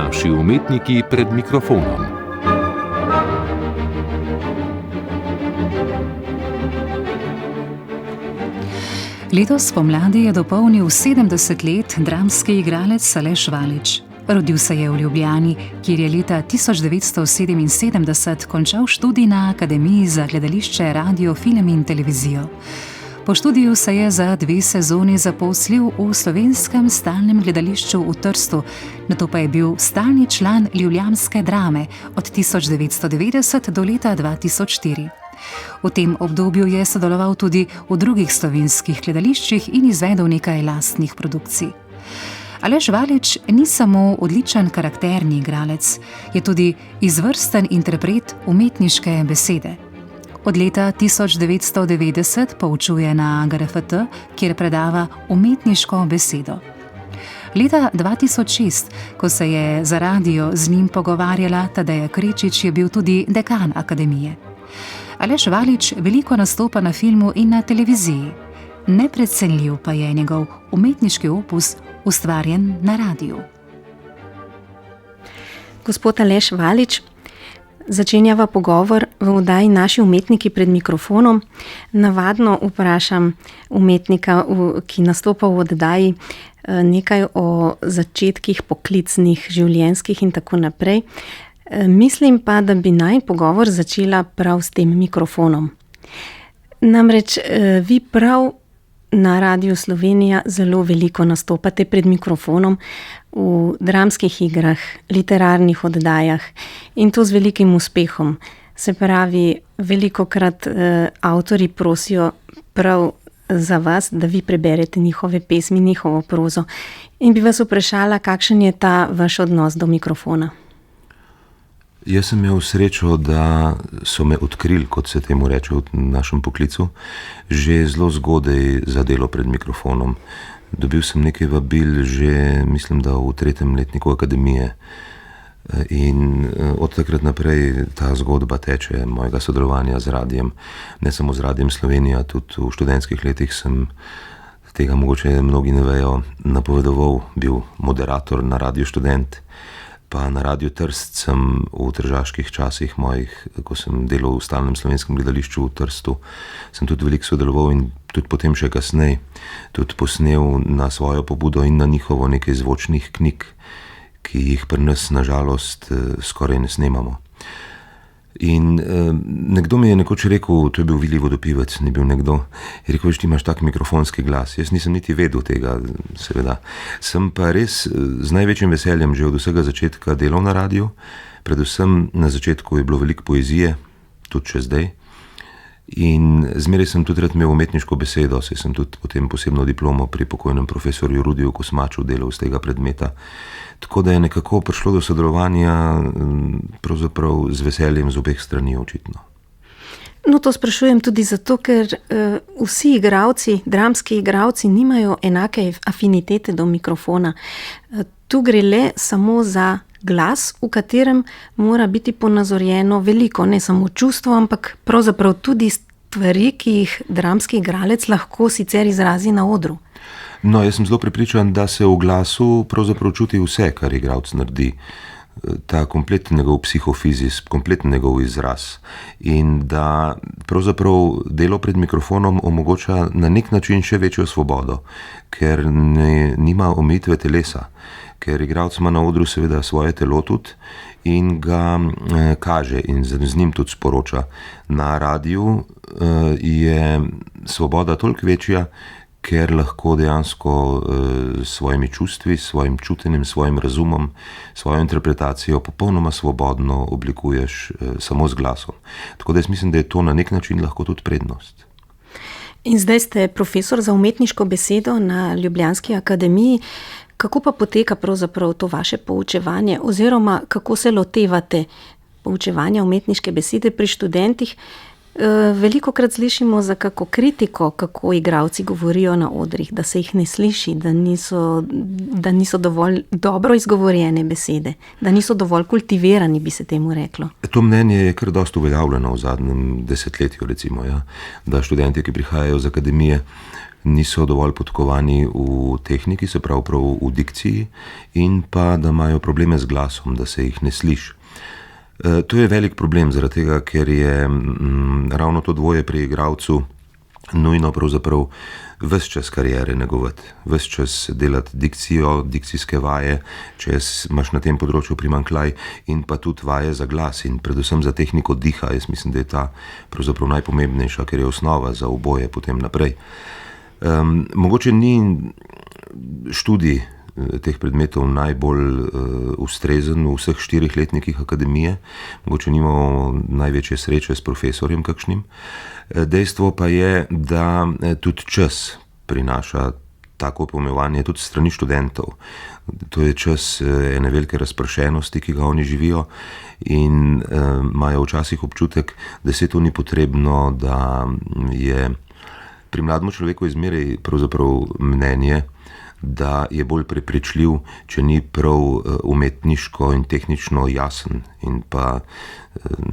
Naši umetniki pred mikrofonom. Letos spomladi je dopolnil 70 let dramski igralec Aleš Valič. Rodil se je v Ljubljani, kjer je leta 1977 končal študij na Akademiji za gledališče, radio, film in televizijo. Po študiju se je za 2 sezoni zaposlil v Slovenskem stalnem gledališču v Trstu, nato pa je bil stalni član ljubljanske Drame od 1990 do leta 2004. V tem obdobju je sodeloval tudi v drugih slovenskih gledališčih in izvedel nekaj lastnih produkcij. Aleš Valič ni samo odličen karakterni igralec, je tudi izvrsten interpret umetniške besede. Od leta 1990 poučuje na GRFT, kjer predava umetniško besedo. Leta 2006, ko se je za radio z njim pogovarjala Tadeja Krečič, je bil tudi dekan akademije. Aleš Valič veliko nastopa na filmu in na televiziji. Neprecenljiv pa je njegov umetniški opus, ustvarjen na radiju. Gospod Aleš Valič, začenjava pogovor v oddaji Naši umetniki pred mikrofonom. Navadno vprašam umetnika, ki nastopa v oddaji, nekaj o začetkih poklicnih, življenjskih in tako naprej. Mislim pa, da bi naj pogovor začela prav s tem mikrofonom. Namreč vi prav na Radiu Slovenija zelo veliko nastopate pred mikrofonom v dramskih igrah, literarnih oddajah in to z velikim uspehom. Se pravi, velikokrat avtorji prosijo prav za vas, da vi preberete njihove pesmi, njihovo prozo. In bi vas vprašala, kakšen je ta vaš odnos do mikrofona? Jaz sem imel srečo, da so me odkrili, kot se temu reče v našem poklicu, že zelo zgodaj za delo pred mikrofonom. Dobil sem nekaj vabil že, mislim, da v 3. letniku akademije. In od takrat naprej ta zgodba teče mojega sodelovanja z radijem. Ne samo z Radijem Slovenija, tudi v študentskih letih sem, tega mogoče mnogi ne vejo, napovedoval, bil moderator na Radiu Študent. Pa na Radiu Trst sem v tržaških časih mojih, ko sem delal v stalnem slovenskem gledališču v Trstu, sem tudi veliko sodeloval in tudi potem še kasneje tudi posnel na svojo pobudo in na njihovo nekaj zvočnih knjig, ki jih pri nas na žalost skoraj ne snemamo. In nekdo mi je nekoč rekel, to je bil Vili Vodopivec, ni bil nekdo, je rekel, veš, ti imaš tak mikrofonski glas. Jaz nisem niti vedel tega, seveda. Sem pa res z največjim veseljem že od vsega začetka delal na radiju, predvsem na začetku je bilo veliko poezije, tudi še zdaj. In zmeraj sem tudi rad imel umetniško besedo, saj sem tudi potem posebno diplomo pri pokojnem profesorju Rudiju Kosmaču delal z tega predmeta. Tako da je nekako prišlo do sodelovanja pravzaprav z veseljem z obeh strani očitno. No, to sprašujem tudi zato, ker vsi igralci, dramski igralci nimajo enake afinitete do mikrofona. Tu gre le samo za glas, v katerem mora biti ponazorjeno veliko, ne samo čustvo, ampak pravzaprav tudi stvari, ki jih dramski igralec lahko sicer izrazi na odru. No, jaz sem zelo prepričan, da se v glasu pravzaprav čuti vse, kar igralec naredi. Ta kompleten njegov psihofizis, kompleten njegov izraz. In da pravzaprav delo pred mikrofonom omogoča na nek način še večjo svobodo, ker nima omejitve telesa. Ker igralec ima na odru seveda svoje telo tudi in ga kaže in z njim tudi sporoča. Na radiju je svoboda toliko večja, ker lahko dejansko s svojimi čustvi, svojim čutenjem, svojim razumom, svojo interpretacijo popolnoma svobodno oblikuješ samo z glasom. Tako da jaz mislim, da je to na nek način lahko tudi prednost. In zdaj ste profesor za umetniško besedo na Ljubljanski akademiji. Kako pa poteka pravzaprav to vaše poučevanje oziroma kako se lotevate poučevanja umetniške besede pri študentih? Velikokrat slišimo za kako kritiko, kako igralci govorijo na odrih, da se jih ne sliši, da niso dovolj dobro izgovorjene besede, da niso dovolj kultivirani, bi se temu reklo. To mnenje je kar dosti uveljavljeno v zadnjem desetletju, recimo, ja, da študenti, ki prihajajo z akademije, niso dovolj podkovani v tehniki, se pravi prav v dikciji, in pa da imajo probleme z glasom, da se jih ne sliši. To je velik problem, zaradi tega, ker je ravno to dvoje pri igralcu nujno pravzaprav ves čas kariere negovati, ves čas delati dikcijo, dikcijske vaje, če imaš na tem področju primanjkljaj, in pa tudi vaje za glas in predvsem za tehniko diha. Jaz mislim, da je ta pravzaprav najpomembnejša, ker je osnova za oboje potem naprej. Mogoče ni študij teh predmetov najbolj ustrezen v vseh 4 letnikih akademije, mogoče nimamo največje sreče s profesorjem kakšnim. Dejstvo pa je, da tudi čas prinaša tako pomembovanje tudi strani študentov. To je čas ene velike razpršenosti, ki ga oni živijo, in imajo včasih občutek, da se to ni potrebno, da je pri mlademu človeku izmeraj pravzaprav mnenje, da je bolj prepričljiv, če ni prav umetniško in tehnično jasen in pa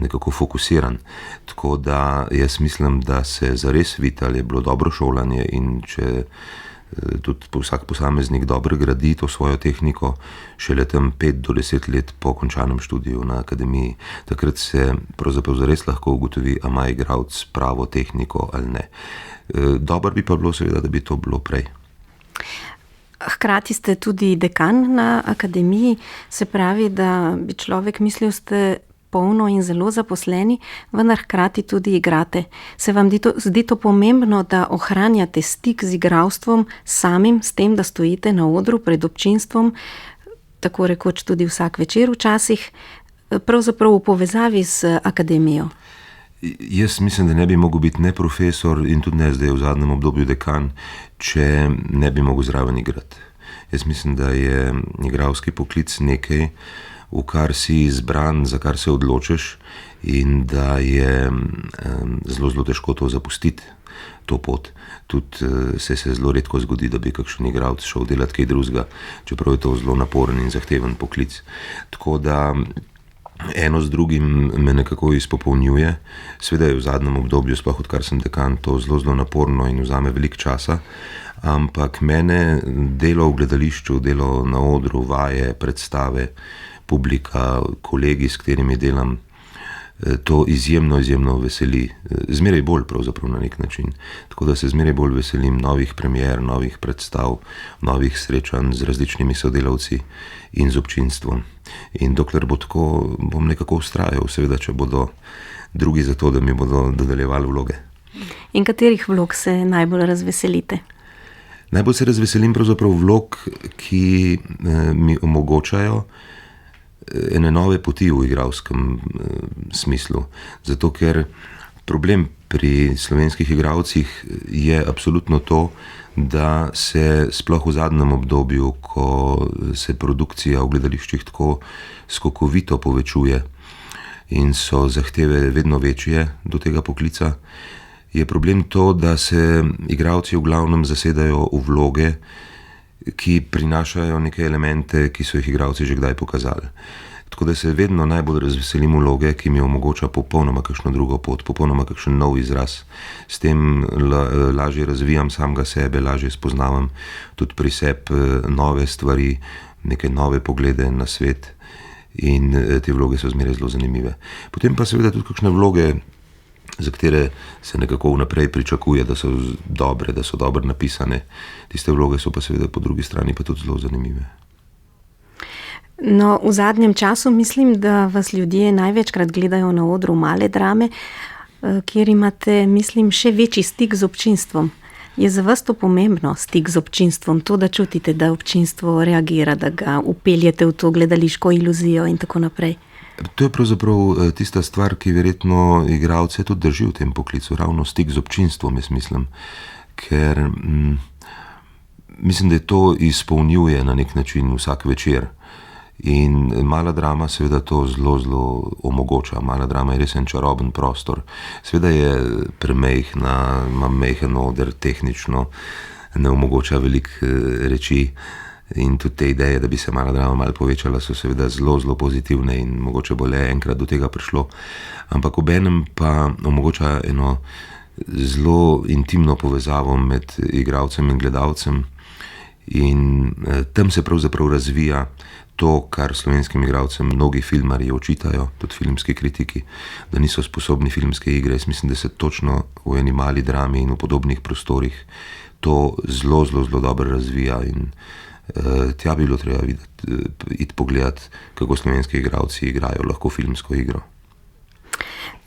nekako fokusiran. Tako da jaz mislim, da se zares vidi, ali je bilo dobro šolanje, in če tudi vsak posameznik dobro gradi to svojo tehniko, šele tam 5 do 10 let po končanem študiju na akademiji. Takrat se pravzaprav zares lahko ugotovi, a ima igralec pravo tehniko ali ne. Dobro bi pa bilo seveda, da bi to bilo prej. Hkrati ste tudi dekan na akademiji, se pravi, da bi človek mislil, ste polno in zelo zaposleni, vendar hkrati tudi igrate. Se vam zdi to pomembno, da ohranjate stik z igralstvom samim, s tem, da stojite na odru pred občinstvom, tako rekoč tudi vsak večer včasih, pravzaprav v povezavi z akademijo? Jaz mislim, da ne bi mogel biti ne profesor in tudi ne zdaj v zadnjem obdobju dekan, če ne bi mogel zraven igrati. Jaz mislim, da je igralski poklic nekaj, v kar si izbran, za kar se odločiš, in da je zelo, zelo težko to zapustiti, to pot. Tudi se zelo redko zgodi, da bi kakšen igralec šel delati kaj drugega, čeprav je to zelo naporen in zahteven poklic. Tako da eno z drugim me nekako izpopolnjuje. Sveda je v zadnjem obdobju, sploh odkar sem dekan, to zelo, zelo naporno in vzame veliko časa, ampak mene delo v gledališču, delo na odru, vaje, predstave, publika, kolegi, s katerimi delam, to izjemno, izjemno veseli. Zmeraj bolj pravzaprav na nek način. Tako da se zmeraj bolj veselim novih premier, novih predstav, novih srečanj z različnimi sodelavci in z občinstvom. In dokler bo tako, bom nekako vztrajal, seveda, če bodo drugi za to, da mi bodo dodeljevali vloge. In katerih vlog se najbolj razveselite? Najbolj se razveselim pravzaprav vlog, ki mi omogočajo ene nove poti v igralskem smislu. Zato, ker problem pri slovenskih igralcih je absolutno to, da se sploh v zadnjem obdobju, ko se produkcija v gledališčih tako skokovito povečuje in so zahteve vedno večje do tega poklica, je problem to, da se igralci v glavnem zasedajo v vloge, ki prinašajo neke elemente, ki so jih igralci že kdaj pokazali. Tako da se vedno najbolj razveselim vloge, ki mi omogoča popolnoma kakšno drugo pot, popolnoma kakšen nov izraz. S tem lažje razvijam samega sebe, lažje spoznavam tudi pri sebi nove stvari, neke nove poglede na svet, in te vloge so zmeraj zelo zanimive. Potem pa seveda tudi kakšne vloge, za katere se nekako vnaprej pričakuje, da so dobre, da so dobro napisane. Tiste vloge so pa seveda po drugi strani pa tudi zelo zanimive. No, v zadnjem času mislim, da vas ljudje največkrat gledajo na odru male drame, kjer imate, mislim, še večji stik z občinstvom. Je za vas to pomembno, stik z občinstvom, to, da čutite, da občinstvo reagira, da ga upeljete v to gledališko iluzijo in tako naprej? To je pravzaprav tista stvar, ki verjetno igralce tudi drži v tem poklicu, ravno stik z občinstvom, jaz mislim, ker mislim, da je to izpolnjuje na nek način vsak večer. In mala drama seveda to zelo, zelo omogoča. Mala drama je res en čaroben prostor. Seveda je premejhna, ima mejhen oder, tehnično ne omogoča veliko reči, in tudi te ideje, da bi se mala drama malo povečala, so seveda zelo, zelo pozitivne in mogoče bo le enkrat do tega prišlo. Ampak obenem pa omogoča eno zelo intimno povezavo med igralcem in gledalcem in tam se pravzaprav razvija to, kar slovenskim igralcem mnogi filmarji očitajo, tudi filmski kritiki, da niso sposobni filmske igre. Jaz mislim, da se točno v eni mali drami in v podobnih prostorih to zelo, zelo, zelo dobro razvija in tja bi bilo treba iti pogledati, kako slovenski igralci igrajo lahko filmsko igro.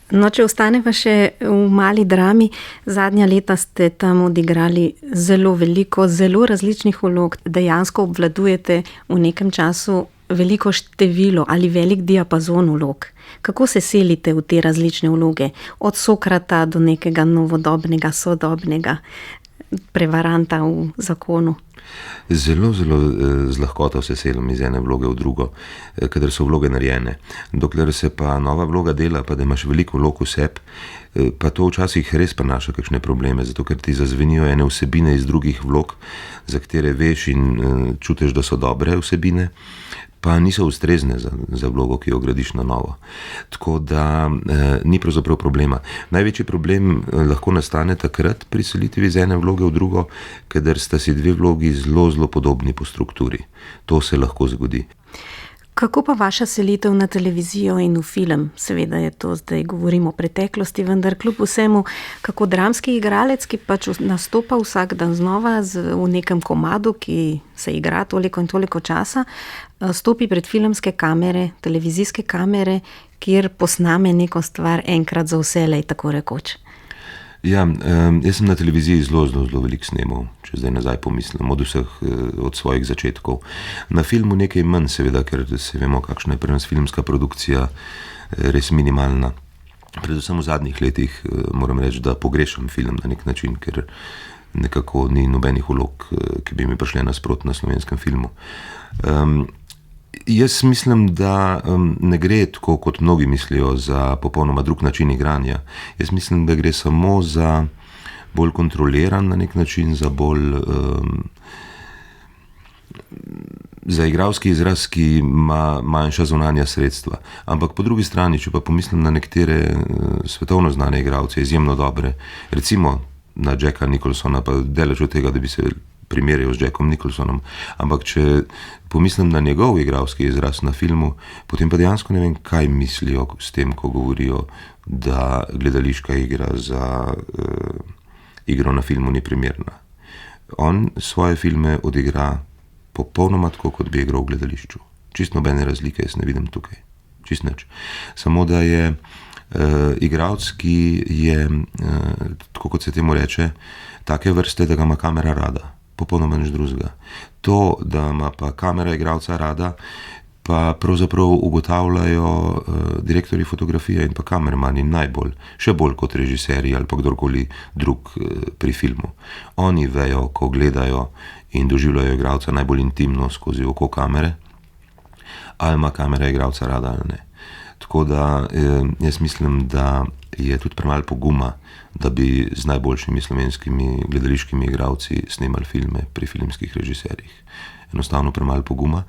No, če ostaneva še v mali drami, zadnja leta ste tam odigrali zelo veliko, zelo različnih vlog, dejansko obvladujete v nekem času veliko število ali velik diapazon vlog. Kako se selite v te različne vloge? Od Sokrata do nekega novodobnega, sodobnega prevaranta v zakonu. Zelo, zelo z lahkoto se selim iz ene vloge v drugo, kadar so vloge narejene. Dokler se pa nova vloga dela, pa da imaš veliko vlog v sebi, pa to včasih res prinaša kakšne probleme, zato ker ti zazvenijo ene vsebine iz drugih vlog, za katere veš in čutiš, da so dobre vsebine, pa niso ustrezne za vlogo, ki jo gradiš na novo. Tako da ni pravzaprav problema. Največji problem lahko nastane takrat pri selitvi iz ene vloge v drugo, kadar sta si dve vlogi zelo, zelo podobni po strukturi. To se lahko zgodi. Kako pa vaša selitev na televizijo in v film? Seveda je to, zdaj govorimo o preteklosti, vendar kljub vsemu, kako dramski igralec, ki pač nastopa vsak dan znova v nekem komadu, ki se igra toliko in toliko časa, stopi pred filmske kamere, televizijske kamere, kjer posname neko stvar enkrat za vselej, tako rekoč. Ja, jaz sem na televiziji zelo, zelo, zelo veliko snemal, če zdaj nazaj pomislim, od svojih začetkov. Na filmu nekaj manj, seveda, ker se vemo, kakšna je pri nas filmska produkcija, res minimalna. Predvsem v zadnjih letih moram reči, da pogrešam film na nek način, ker nekako ni nobenih vlog, ki bi mi prišle nasprot na slovenskem filmu. Jaz mislim, da ne gre tako, kot mnogi mislijo, za popolnoma drug način igranja. Jaz mislim, da gre samo za bolj kontroliran na nek način, za bolj za igralski izraz, ki ima manjša zunanja sredstva. Ampak po drugi strani, če pa pomislim na nekatere svetovno znane igralce, izjemno dobre, recimo na Jacka Nicholsona, pa daleč od tega, da bi se primerjal z Jackom Nicholsonom, ampak če pomislim na njegov igralski izraz na filmu, potem pa dejansko ne vem, kaj mislijo s tem, ko govorijo, da gledališka igra za igro na filmu ni primerna. On svoje filme odigra popolnoma tako, kot bi igral v gledališču. Čist nobene razlike jaz ne vidim tukaj. Čist nič. Samo da je igralec, ki je, tako kot se temu reče, take vrste, da ga ima kamera rada. Popolnoma nič drugega. To, da ima pa kamera igralca rada, pa pravzaprav ugotavljajo direktorji fotografije in pa kamermani najbolj, še bolj kot režiserji ali pa kdorkoli drug pri filmu. Oni vejo, ko gledajo in doživljajo igralca najbolj intimno skozi oko kamere, ali ima kamera igralca rada ali ne. Tako da jaz mislim, da je tudi premalo poguma, da bi z najboljšimi slovenskimi gledališkimi igralci snemali filme pri filmskih režiserjih. Enostavno premalo poguma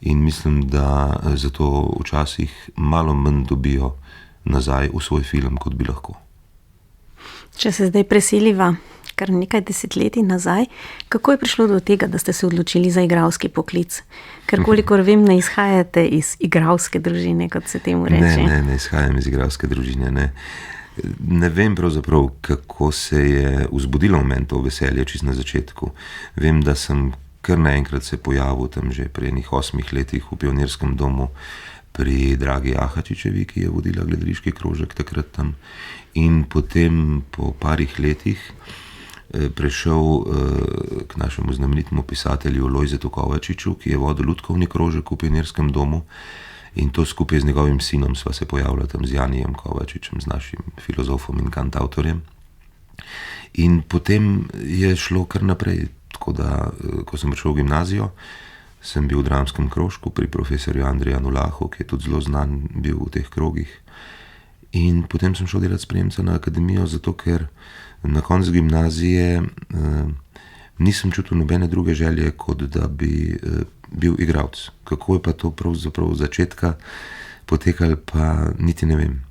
in mislim, da zato včasih malo manj dobijo nazaj v svoj film, kot bi lahko. Če se zdaj preseliva kar nekaj desetletij nazaj, kako je prišlo do tega, da ste se odločili za igralski poklic? Ker kolikor vem, ne izhajate iz igralske družine, kot se temu reče. Ne izhajam iz igralske družine, ne. Ne vem pravzaprav, kako se je vzbudilo v meni to veselje čisto na začetku. Vem, da sem kar naenkrat se pojavil tam že pri enih 8 letih v Pionirskem domu pri Dragi Ahačičevi, ki je vodila gledališki krožek takrat tam. In potem po parih letih prešel k našemu znamenitemu pisatelju Lojzetu Kovačiču, ki je vodil lutkovni krožek v Pionirskem domu, in to skupaj z njegovim sinom sva se pojavila tam z Janijem Kovačičem, z našim filozofom in kantavtorjem. In potem je šlo kar naprej, tako da, ko sem prišel v gimnazijo, sem bil v dramskem krožku pri profesorju Andrijanu Lahu, ki je tudi zelo znan bil v teh krogih. In potem sem šel delati spremca na akademijo, zato ker na koncu gimnazije nisem čutil nobene druge želje, kot da bi bil igralec. Kako je pa to pravzaprav od začetka potekalo, pa niti ne vem.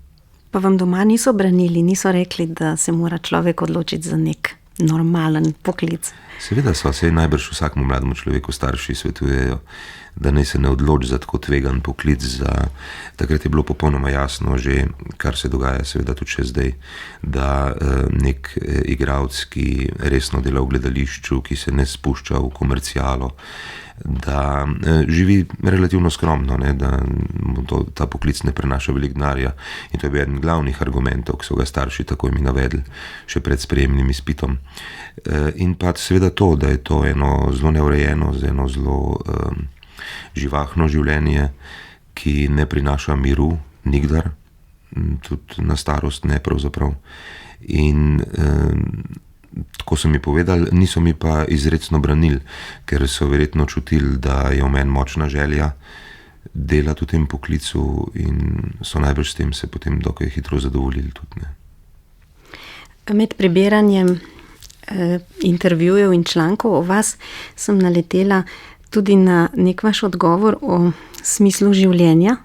Pa vam doma niso branili, niso rekli, da se mora človek odločiti za nek normalen poklic? Seveda so, saj najbrž vsakmu mlademu človeku starši svetujejo, da naj se ne odloči za tako tvegan poklic. Takrat je bilo popolnoma jasno že, kar se dogaja seveda tudi še zdaj, da nek igralec, ki resno dela v gledališču, ki se ne spušča v komercialo, da živi relativno skromno, ne, da mu ta poklic ne prenaša veliko denarja. In to je bil eden glavnih argumentov, ki so ga starši takoj mi navedli še pred sprejemnim izpitom. In pa seveda to, da je to eno zelo neurejeno, eno zelo živahno življenje, ki ne prinaša miru nikdar, tudi na starost ne pravzaprav. In tako so mi povedali, niso mi pa izrecno branili, ker so verjetno čutili, da je v meni močna želja delati v tem poklicu in so najbrž s tem se potem dokaj hitro zadovoljili tudi. Ne. Med prebiranjem intervjujev in člankov o vas sem naletela tudi na nek vaš odgovor o smislu življenja.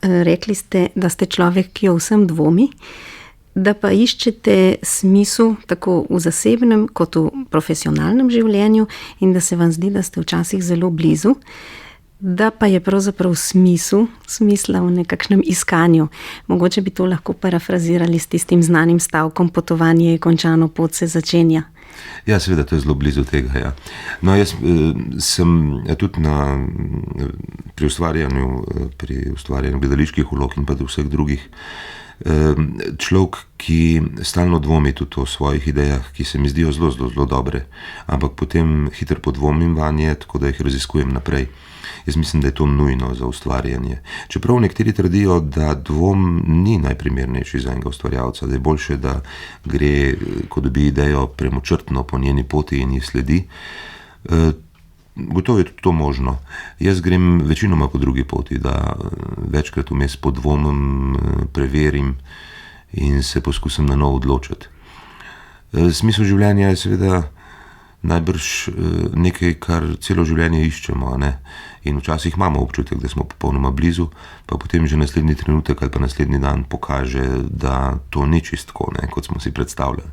Rekli ste, da ste človek, ki o vsem dvomi, da pa iščete smisel tako v zasebnem kot v profesionalnem življenju in da se vam zdi, da ste včasih zelo blizu, da pa je pravzaprav smisla v nekakšnem iskanju. Mogoče bi to lahko parafrazirali s tistim znanim stavkom: potovanje je končano, pot se začenja. Ja, seveda, to je zelo blizu tega, ja. No, jaz sem tudi pri ustvarjanju gledaliških vlog in pa vseh drugih človek, ki stalno dvomi tudi o svojih idejah, ki se mi zdijo zelo dobre, ampak potem hitro podvomim vanje, tako da jih raziskujem naprej. Jaz mislim, da je to nujno za ustvarjanje. Čeprav nekateri trdijo, da dvom ni najprimernejši za enega ustvarjalca, da je boljše, da gre, ko dobi idejo, premočrtno po njeni poti in jih sledi. Gotovo je tudi to možno. Jaz grem večinoma po drugi poti, da večkrat vmes podvomim, preverim in se poskusim na novo odločiti. Smisel življenja je seveda najbrž nekaj, kar celo življenje iščemo, ne? In včasih imamo občutek, da smo popolnoma blizu, pa potem že naslednji trenutek ali pa naslednji dan pokaže, da to ni čistko, ne, kot smo si predstavljali.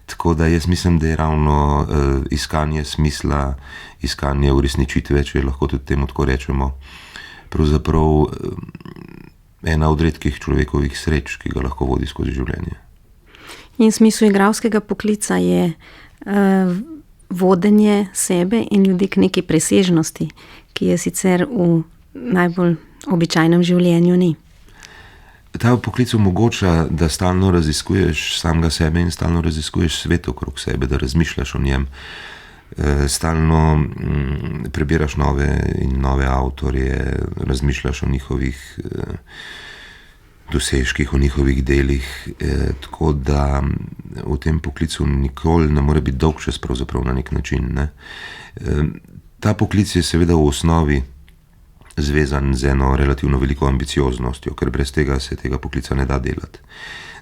Tako da jaz mislim, da je ravno iskanje smisla, iskanje uresničitve, če lahko tudi temu tako rečemo, pravzaprav ena od redkih človekovih sreč, ki ga lahko vodi skozi življenje. In smisel igralskega poklica je vodenje sebe in ljudi k neki presežnosti, ki je sicer v najbolj običajnem življenju ni. Ta poklic omogoča, da stalno raziskuješ samega sebe in stalno raziskuješ svet okrog sebe, da razmišljaš o njem. Stalno prebiraš nove avtorje, razmišljaš o njihovih dosežkih, o njihovih delih, tako da v tem poklicu nikoli ne more biti dolgčas pravzaprav na nek način, ne. Ta poklic je seveda v osnovi zvezan z eno relativno veliko ambicioznostjo, ker brez tega se tega poklica ne da delati.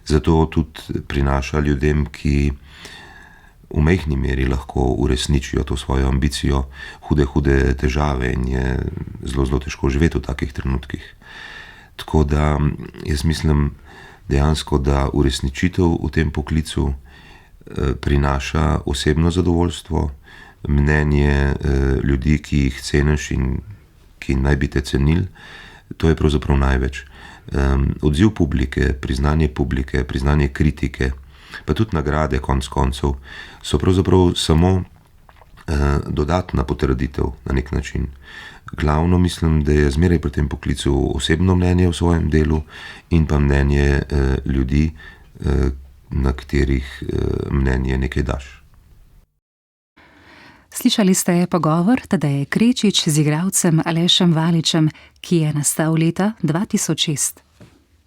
Zato tudi prinaša ljudem, ki v majhni meri lahko uresničijo to svojo ambicijo, hude težave in je zelo težko živeti v takih trenutkih. Tako da jaz mislim dejansko, da uresničitev v tem poklicu prinaša osebno zadovoljstvo, mnenje ljudi, ki jih ceniš in ki naj bi te cenili, to je pravzaprav največ. Odziv publike, priznanje kritike, pa tudi nagrade konec koncev, so pravzaprav samo dodatna potrditev na nek način. Glavno mislim, da je zmeraj pri tem poklicu osebno mnenje v svojem delu in pa mnenje ljudi, na katerih mnenje nekaj daš. Slišali ste pogovor Tadeje Krečič z igralcem Alešem Valičem, ki je nastal leta 2006.